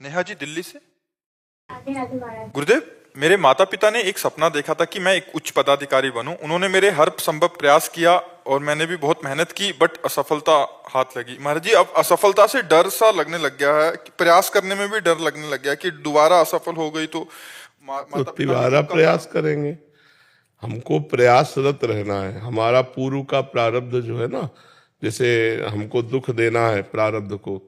नेहा जी दिल्ली से। राधे राधे महाराज। गुरुदेव, मेरे माता पिता ने एक सपना देखा था कि मैं एक उच्च पदाधिकारी बनूं। उन्होंने मेरे हर संभव प्रयास किया और मैंने भी बहुत मेहनत की, बट असफलता हाथ लगी। महाराज जी, अब असफलता से डर सा लगने लग गया है कि प्रयास करने में भी डर लगने लग गया कि दोबारा असफल हो गई तो तो माता पिता के तिबारा दुख का प्रयास करेंगे। हमको प्रयासरत रहना है। हमारा पूर्व का प्रारब्ध जो है ना, जैसे हमको दुख देना है प्रारब्ध को,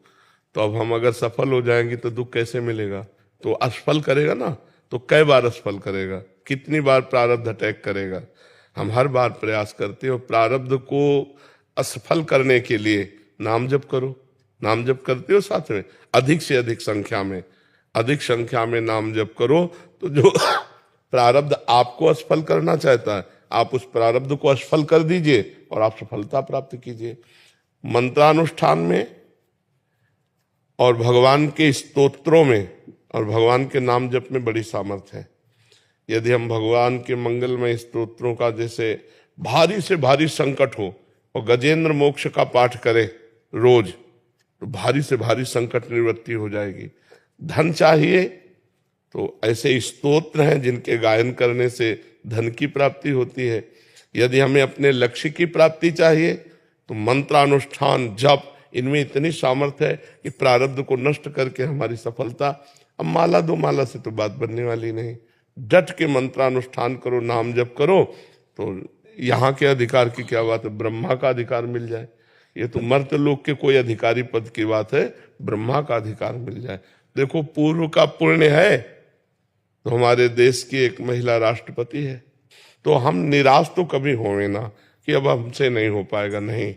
तो अब हम अगर सफल हो जाएंगे तो दुख कैसे मिलेगा? तो असफल करेगा ना, तो कई बार असफल करेगा, कितनी बार प्रारब्ध अटैक करेगा। हम हर बार प्रयास करते हैं और प्रारब्ध को असफल करने के लिए नाम जप करो। नाम जप करते हो साथ में, अधिक से अधिक संख्या में नाम जप करो। तो जो प्रारब्ध आपको असफल करना चाहता है, आप उस प्रारब्ध को असफल कर दीजिए और आप सफलता प्राप्त कीजिए। मंत्रानुष्ठान में और भगवान के स्तोत्रों में और भगवान के नाम जप में बड़ी सामर्थ्य है। यदि हम भगवान के मंगलमय स्तोत्रों का, जैसे भारी से भारी संकट हो और गजेंद्र मोक्ष का पाठ करें रोज, तो भारी से भारी संकट निवृत्ति हो जाएगी। धन चाहिए तो ऐसे स्तोत्र हैं जिनके गायन करने से धन की प्राप्ति होती है। यदि हमें अपने लक्ष्य की प्राप्ति चाहिए तो मंत्रानुष्ठान, जप, इनमें इतनी सामर्थ्य है कि प्रारब्ध को नष्ट करके हमारी सफलता। अब माला दो माला से तो बात बनने वाली नहीं। डट के मंत्रानुष्ठान करो, नाम जप करो, तो यहाँ के अधिकार की क्या बात है, ब्रह्मा का अधिकार मिल जाए। ये तो मर्त्य लोक के कोई अधिकारी पद की बात है, ब्रह्मा का अधिकार मिल जाए। देखो, पूर्व का पुण्य है तो हमारे देश की एक महिला राष्ट्रपति है। तो हम निराश तो कभी होंगे ना कि अब हमसे नहीं हो पाएगा, नहीं।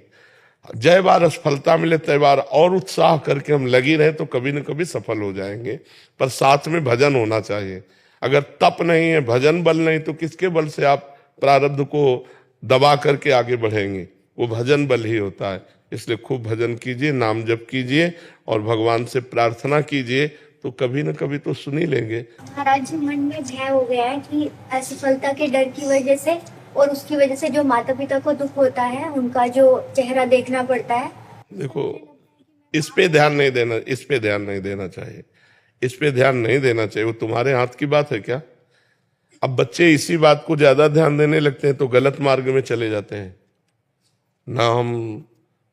जय बार असफलता मिले तय बार और उत्साह करके हम लगी रहे तो कभी न कभी सफल हो जाएंगे। पर साथ में भजन होना चाहिए। अगर तप नहीं है, भजन बल नहीं, तो किसके बल से आप प्रारब्ध को दबा करके आगे बढ़ेंगे? वो भजन बल ही होता है। इसलिए खूब भजन कीजिए, नाम जप कीजिए और भगवान से प्रार्थना कीजिए, तो कभी न कभी तो सुन ही लेंगे। महाराज जी, मन में भय हो गया है कि असफलता के डर की वजह से और उसकी वजह से जो माता पिता को दुख होता है, उनका जो चेहरा देखना पड़ता है। देखो, इस पे ध्यान नहीं देना, इस पे ध्यान नहीं देना चाहिए, इस पे ध्यान नहीं देना चाहिए। वो तुम्हारे हाथ की बात है क्या? अब बच्चे इसी बात को ज्यादा ध्यान देने लगते हैं तो गलत मार्ग में चले जाते हैं। ना हम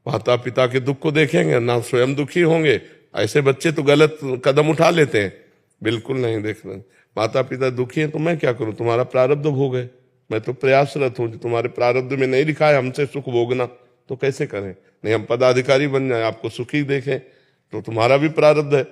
माता पिता के दुख को देखेंगे, ना स्वयं दुखी होंगे। ऐसे बच्चे तो गलत कदम उठा लेते हैं। बिल्कुल नहीं देखना। माता पिता दुखी हैं तो मैं क्या करूं? तुम्हारा प्रारब्ध भोग है। मैं तो प्रयासरत हूं। तुम्हारे प्रारब्ध में नहीं लिखा है हमसे सुख भोगना, तो कैसे करें? नहीं, हम पदाधिकारी बन जाए, आपको सुखी देखें, तो तुम्हारा भी प्रारब्ध है।